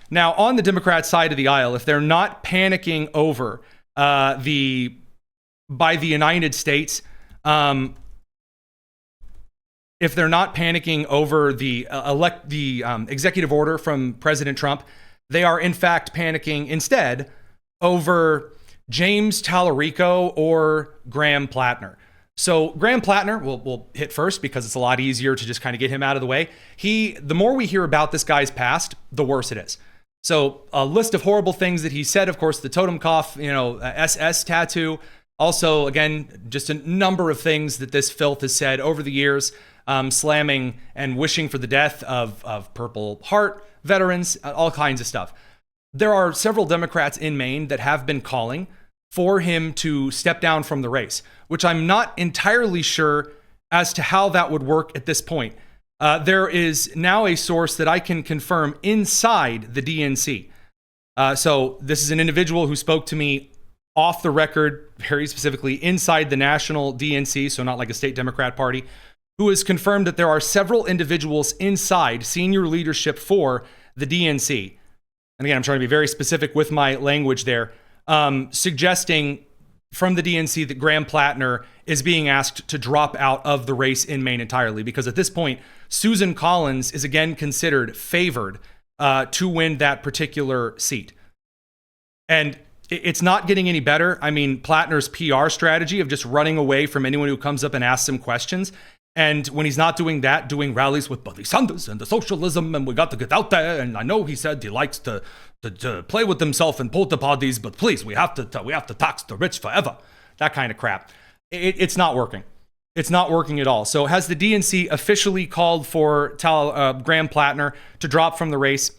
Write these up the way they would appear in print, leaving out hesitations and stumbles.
Now, on the Democrat side of the aisle, if they're not panicking over by the United States, if they're not panicking over the executive order from President Trump, they are in fact panicking instead over James Talarico or Graham Plattner. So Graham Plattner, we'll hit first because it's a lot easier to just kind of get him out of the way. The more we hear about this guy's past, the worse it is. So a list of horrible things that he said, of course, the Totenkopf, SS tattoo. Also, again, just a number of things that this filth has said over the years, slamming and wishing for the death of Purple Heart veterans, all kinds of stuff. There are several Democrats in Maine that have been calling for him to step down from the race, which I'm not entirely sure as to how that would work at this point. There is now a source that I can confirm inside the DNC. So this is an individual who spoke to me off the record, very specifically inside the national DNC, so not like a state Democrat party, who has confirmed that there are several individuals inside senior leadership for the DNC. And again, I'm trying to be very specific with my language there, suggesting from the DNC that Graham Plattner is being asked to drop out of the race in Maine entirely, because at this point, Susan Collins is again considered favored to win that particular seat. And it's not getting any better. I mean, Plattner's PR strategy of just running away from anyone who comes up and asks him questions, and when he's not doing that, doing rallies with Bernie Sanders and the socialism, and we got to get out there, and I know he said he likes to play with himself and porta potties, but please, we have to tax the rich forever. That kind of crap. It's not working. It's not working at all. So has the DNC officially called for Graham Plattner to drop from the race?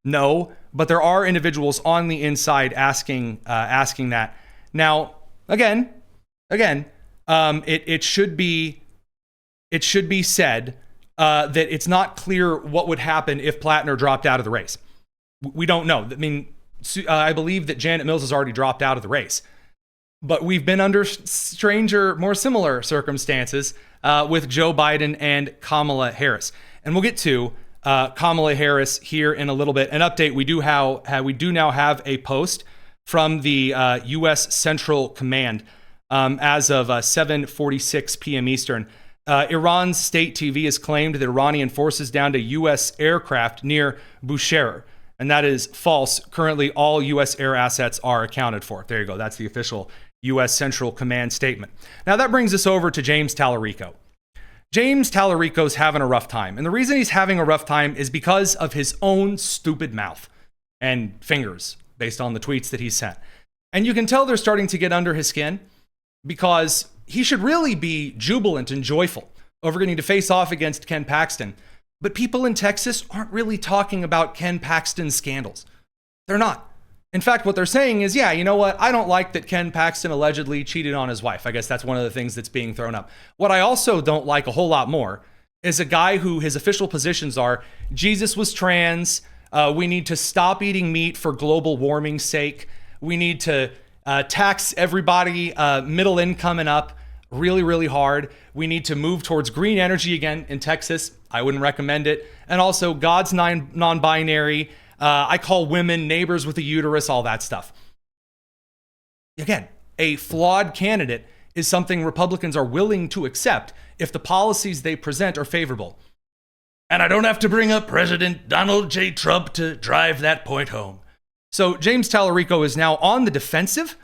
No, but there are individuals on the inside asking that. Now, again, it should be said that it's not clear what would happen if Plattner dropped out of the race. We don't know. I mean, I believe that Janet Mills has already dropped out of the race. But we've been under stranger, more similar circumstances with Joe Biden and Kamala Harris. And we'll get to Kamala Harris here in a little bit. An update, we do now have a post from the U.S. Central Command as of 7:46 p.m. Eastern. Iran's state TV has claimed that Iranian forces downed a U.S. aircraft near Bushehr, and that is false. Currently, all U.S. air assets are accounted for. There you go. That's the official U.S. Central Command statement. Now, that brings us over to James Talarico. James Talarico's having a rough time, and the reason he's having a rough time is because of his own stupid mouth and fingers, based on the tweets that he sent. And you can tell they're starting to get under his skin, because he should really be jubilant and joyful over getting to face off against Ken Paxton. But people in Texas aren't really talking about Ken Paxton's scandals. They're not. In fact, what they're saying is, yeah, you know what? I don't like that Ken Paxton allegedly cheated on his wife. I guess that's one of the things that's being thrown up. What I also don't like a whole lot more is a guy who his official positions are, Jesus was trans, we need to stop eating meat for global warming's sake, we need to tax everybody, middle income and up, really, really hard. We need to move towards green energy again in Texas. I wouldn't recommend it. And also, God's non-binary. I call women neighbors with a uterus, all that stuff. Again, a flawed candidate is something Republicans are willing to accept if the policies they present are favorable. And I don't have to bring up President Donald J. Trump to drive that point home. So James Talarico is now on the defensive.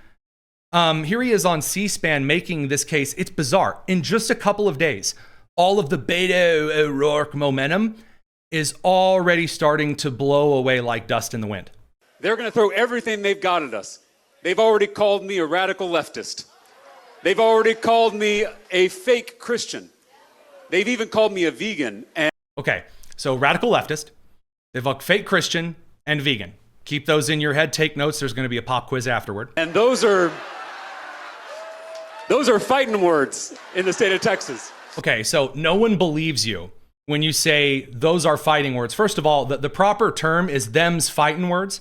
Here he is on C-SPAN making this case. It's bizarre. In just a couple of days, all of the Beto O'Rourke momentum is already starting to blow away like dust in the wind. They're going to throw everything they've got at us. They've already called me a radical leftist. They've already called me a fake Christian. They've even called me a vegan. Okay, so radical leftist, they've called fake Christian, and vegan. Keep those in your head. Take notes. There's going to be a pop quiz afterward. And those are fighting words in the state of Texas. Okay, so no one believes you when you say those are fighting words. First of all, the proper term is them's fighting words.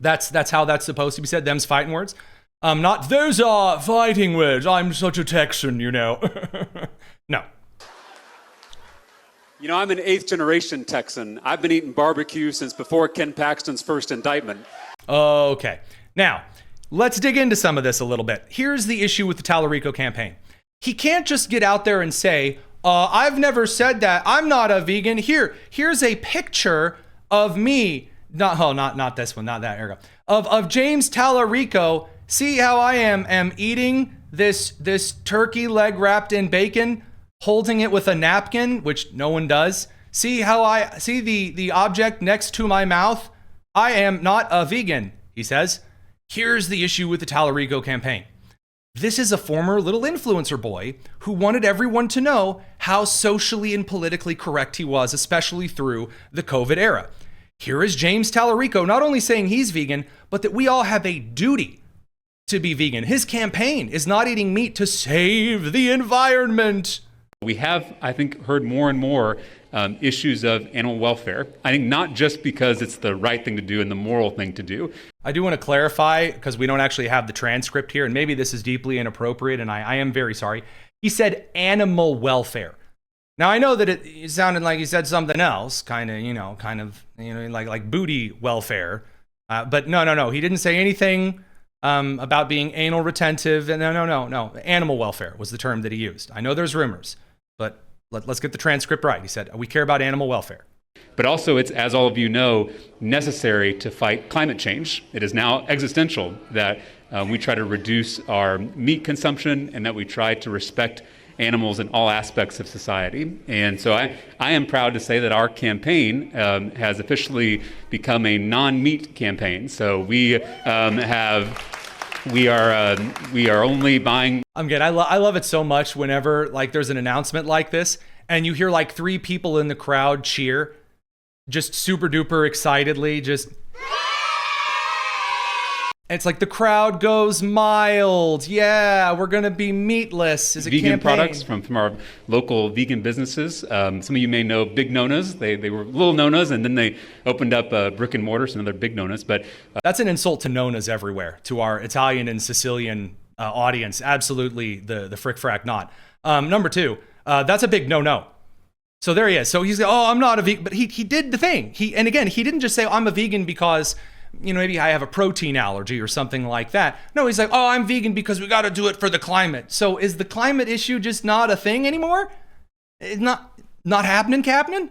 That's how that's supposed to be said, them's fighting words. Not those are fighting words. I'm such a Texan, you know. No. You know, I'm an 8th generation Texan. I've been eating barbecue since before Ken Paxton's first indictment. Okay. Now, let's dig into some of this a little bit. Here's the issue with the Talarico campaign. He can't just get out there and say, I've never said that. I'm not a vegan. Here's a picture of me. Not this one, not that. Here we go. Of James Talarico. See how I am eating this turkey leg wrapped in bacon, holding it with a napkin, which no one does. See how I see the object next to my mouth? I am not a vegan, he says. Here's the issue with the Talarico campaign. This is a former little influencer boy who wanted everyone to know how socially and politically correct he was, especially through the COVID era. Here is James Talarico not only saying he's vegan, but that we all have a duty to be vegan. His campaign is not eating meat to save the environment. We have, I think, heard more and more issues of animal welfare. I think not just because it's the right thing to do and the moral thing to do. I do want to clarify, because we don't actually have the transcript here, and maybe this is deeply inappropriate, and I am very sorry. He said animal welfare. Now, I know that it sounded like he said something else, kind of, like booty welfare. But no. He didn't say anything about being anal retentive. No. Animal welfare was the term that he used. I know there's rumors, but let's get the transcript right. He said, we care about animal welfare. But also, it's, as all of you know, necessary to fight climate change. It is now existential that we try to reduce our meat consumption and that we try to respect animals in all aspects of society. And so I am proud to say that our campaign has officially become a non-meat campaign. So we are only buying. I'm good. I love it so much whenever like there's an announcement like this and you hear like 3 people in the crowd cheer, just super duper excitedly, just. It's like the crowd goes mild. Yeah, we're going to be meatless as a vegan campaign. Products from our local vegan businesses. Some of you may know Big Nona's. They were little Nona's, and then they opened up brick and mortar, so another Big Nona's. But that's an insult to Nona's everywhere, to our Italian and Sicilian audience. Absolutely the frick frack not. Number 2, that's a big no. So there he is. So he's, I'm not a vegan, but he did the thing. He didn't just say, I'm a vegan because, maybe I have a protein allergy or something like that. No, he's like, I'm vegan because we got to do it for the climate. So is the climate issue just not a thing anymore? It's not happening, Captain?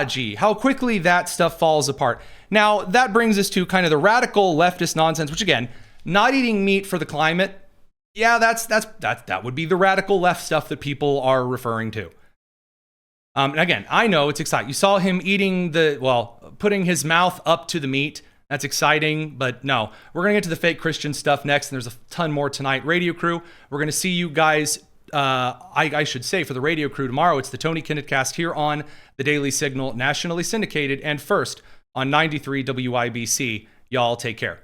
Gee, how quickly that stuff falls apart. Now, that brings us to kind of the radical leftist nonsense, which again, not eating meat for the climate. Yeah, that would be the radical left stuff that people are referring to. And again, I know it's exciting. You saw him eating putting his mouth up to the meat. That's exciting, but no. We're going to get to the fake Christian stuff next, and there's a ton more tonight. Radio Crew, we're going to see you guys, I should say, for the Radio Crew tomorrow. It's the Tony Kinnett Cast here on the Daily Signal, nationally syndicated, and first on 93 WIBC. Y'all take care.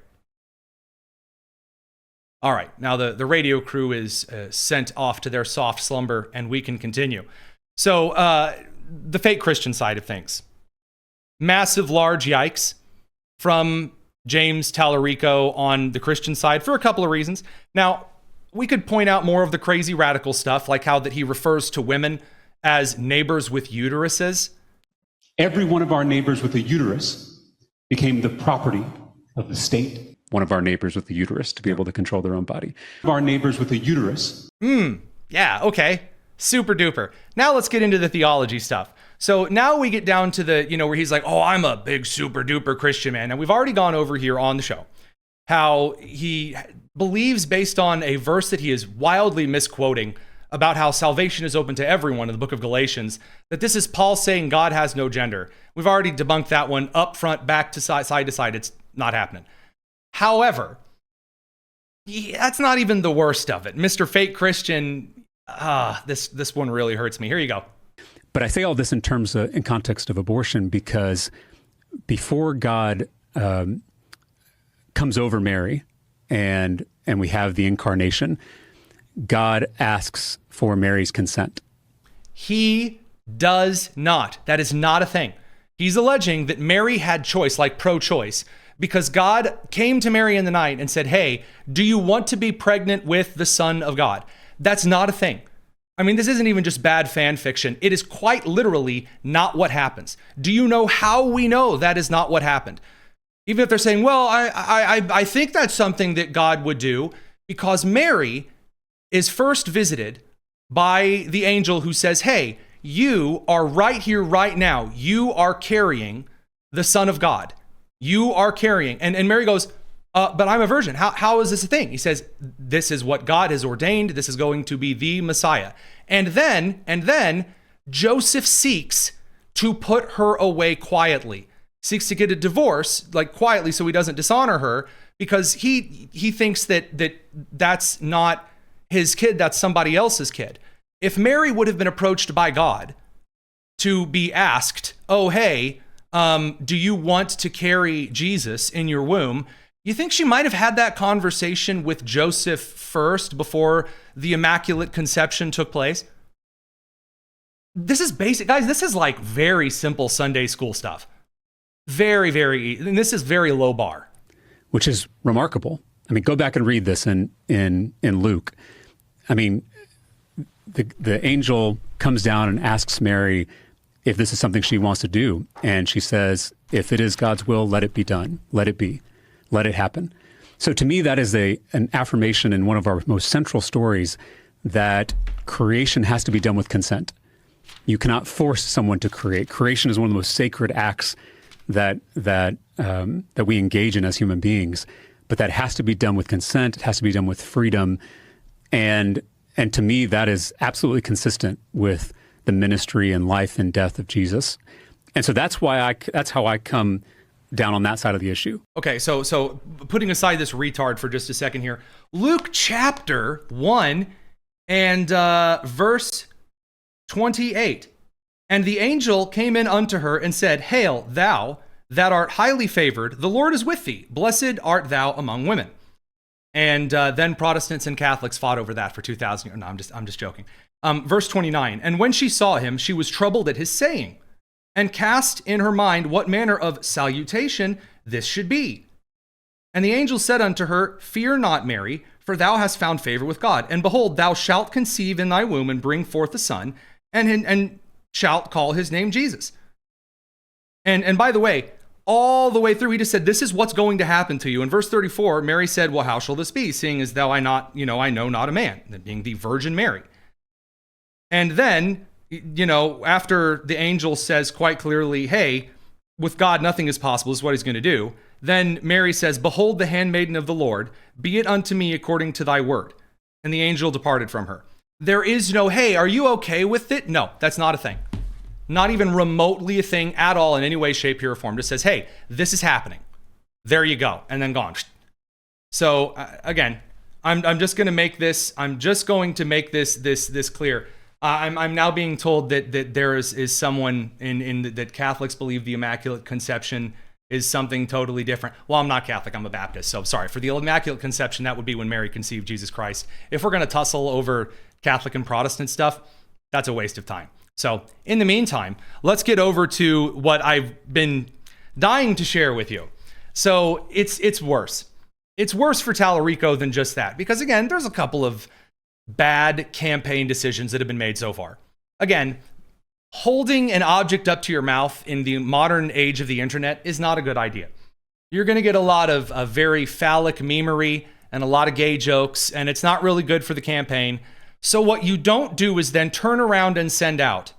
All right, now the Radio Crew is sent off to their soft slumber, and we can continue. So, the fake Christian side of things. Massive, large yikes from James Talarico on the Christian side for a couple of reasons. Now, we could point out more of the crazy radical stuff, like how that he refers to women as neighbors with uteruses. Every one of our neighbors with a uterus became the property of the state. One of our neighbors with a uterus to be able to control their own body. Our neighbors with a uterus. Yeah, okay. Super duper. Now let's get into the theology stuff. So now we get down to the, where he's like, I'm a big super duper Christian man. And we've already gone over here on the show how he believes, based on a verse that he is wildly misquoting, about how salvation is open to everyone in the book of Galatians, that this is Paul saying God has no gender. We've already debunked that one up front, back to side to side. It's not happening. However, that's not even the worst of it. Mr. Fake Christian, this one really hurts me. Here you go. But I say all this in terms of, in context of abortion, because before God comes over Mary and we have the incarnation, God asks for Mary's consent. He does not. That is not a thing. He's alleging that Mary had choice, like pro-choice, because God came to Mary in the night and said, hey, do you want to be pregnant with the Son of God? That's not a thing. I mean, this isn't even just bad fan fiction. It is quite literally not what happens. Do you know how we know that is not what happened? Even if they're saying, well, I think that's something that God would do, because Mary is first visited by the angel who says, hey, you are right here, right now. You are carrying the Son of God. You are carrying. And Mary goes, but I'm a virgin. How is this a thing? He says, this is what God has ordained. This is going to be the Messiah. And then Joseph seeks to put her away quietly, seeks to get a divorce, like quietly, so he doesn't dishonor her, because he thinks that's not his kid, that's somebody else's kid. If Mary would have been approached by God to be asked, oh, hey, do you want to carry Jesus in your womb? You think she might have had that conversation with Joseph first before the Immaculate Conception took place? This is basic, guys. This is like very simple Sunday school stuff. Very, and this is very low bar. Which is remarkable. I mean, go back and read this in Luke. I mean, the angel comes down and asks Mary if this is something she wants to do. And she says, if it is God's will, let it be done. Let it be. Let it happen. So to me, that is an affirmation in one of our most central stories that creation has to be done with consent. You cannot force someone to create. Creation is one of the most sacred acts that we engage in as human beings, but that has to be done with consent. It has to be done with freedom. And to me, that is absolutely consistent with the ministry and life and death of Jesus. And so that's how I come down on that side of the issue. Okay, so putting aside this retard for just a second here, Luke chapter 1 and verse 28. And the angel came in unto her and said, Hail, thou that art highly favored, the Lord is with thee. Blessed art thou among women. And then Protestants and Catholics fought over that for 2,000 years. No, I'm just joking. Verse 29. And when she saw him, she was troubled at his saying, and cast in her mind what manner of salutation this should be. And the angel said unto her, Fear not, Mary, for thou hast found favor with God. And behold, thou shalt conceive in thy womb and bring forth a son, and shalt call his name Jesus. And by the way, all the way through, he just said, this is what's going to happen to you. In verse 34, Mary said, well, how shall this be, seeing as though I know not a man, that being the Virgin Mary. And then, after the angel says quite clearly, hey, with God, nothing is possible, is what he's going to do. Then Mary says, behold, the handmaiden of the Lord, be it unto me according to thy word. And the angel departed from her. There is no, hey, are you okay with it? No, that's not a thing. Not even remotely a thing at all in any way, shape, or form. Just says, hey, this is happening. There you go. And then gone. So again, I'm just going to make this, this clear. I'm now being told that there is someone that Catholics believe the Immaculate Conception is something totally different. Well, I'm not Catholic, I'm a Baptist, so sorry. For the Immaculate Conception, that would be when Mary conceived Jesus Christ. If we're going to tussle over Catholic and Protestant stuff, that's a waste of time. So in the meantime, let's get over to what I've been dying to share with you. So it's worse. It's worse for Talarico than just that, because again, there's a couple of bad campaign decisions that have been made so far. Again, holding an object up to your mouth in the modern age of the internet is not a good idea. You're going to get a lot of very phallic memery and a lot of gay jokes, and it's not really good for the campaign. So what you don't do is then turn around and send out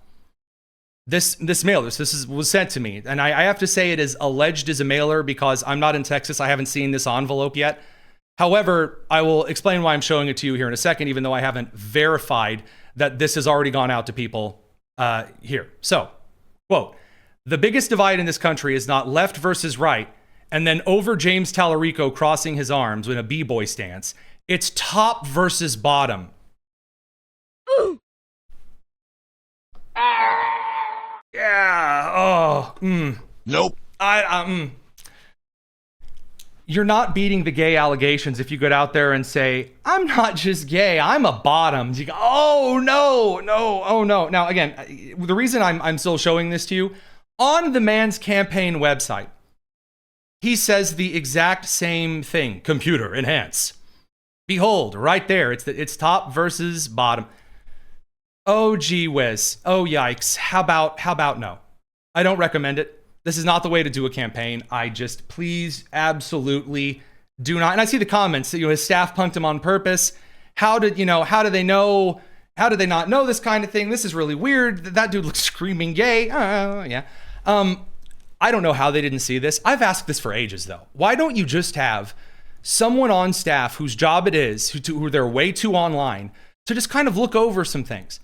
this mailer. This was sent to me, and I have to say it is alleged as a mailer because I'm not in Texas. I haven't seen this envelope yet. However, I will explain why I'm showing it to you here in a second, even though I haven't verified that this has already gone out to people here. So, quote, the biggest divide in this country is not left versus right, and then over James Talarico crossing his arms in a b-boy stance. It's top versus bottom. Yeah. Oh. Nope. You're not beating the gay allegations if you get out there and say, I'm not just gay, I'm a bottom. You go, oh no. Now again, the reason I'm still showing this to you, on the man's campaign website, he says the exact same thing. Computer enhance. Behold, right there, it's top versus bottom. Oh, gee whiz. Oh, yikes. How about no? I don't recommend it. This is not the way to do a campaign. I just, please, absolutely do not. And I see the comments that, his staff punked him on purpose. How did they know? How did they not know this kind of thing? This is really weird. That dude looks screaming gay. Yeah. I don't know how they didn't see this. I've asked this for ages, though. Why don't you just have someone on staff whose job it is, who they're way too online, to just kind of look over some things?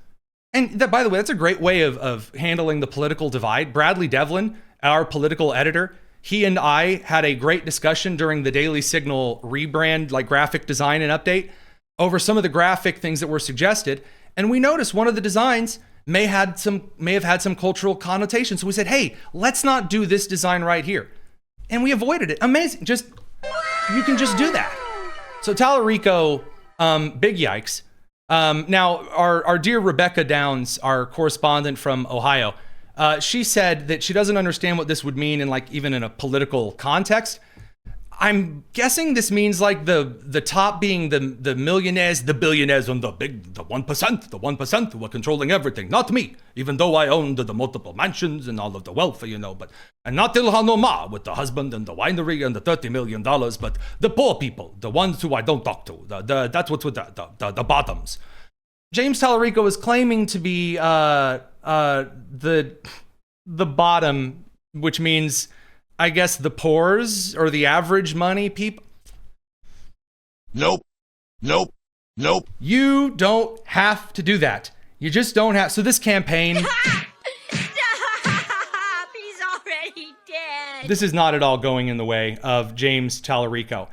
And that, by the way, that's a great way of handling the political divide. Bradley Devlin, our political editor, he and I had a great discussion during the Daily Signal rebrand, like graphic design and update, over some of the graphic things that were suggested. And we noticed one of the designs may have had some cultural connotations. So we said, hey, let's not do this design right here. And we avoided it. Amazing. You can just do that. So Talarico, big yikes. Now, our dear Rebecca Downs, our correspondent from Ohio, she said that she doesn't understand what this would mean even in a political context. I'm guessing this means like the top being the millionaires, the billionaires, and the 1% who are controlling everything. Not me, even though I owned the multiple mansions and all of the wealth, but and not Ilhan Omar with the husband and the winery and the $30 million, but the poor people, the ones who I don't talk to. That's what's with the bottoms. James Talarico is claiming to be the bottom, which means, I guess, the poors or the average money people. Nope. You don't have to do that. You just don't have. So this campaign. Stop! He's already dead. This is not at all going in the way of James Talarico.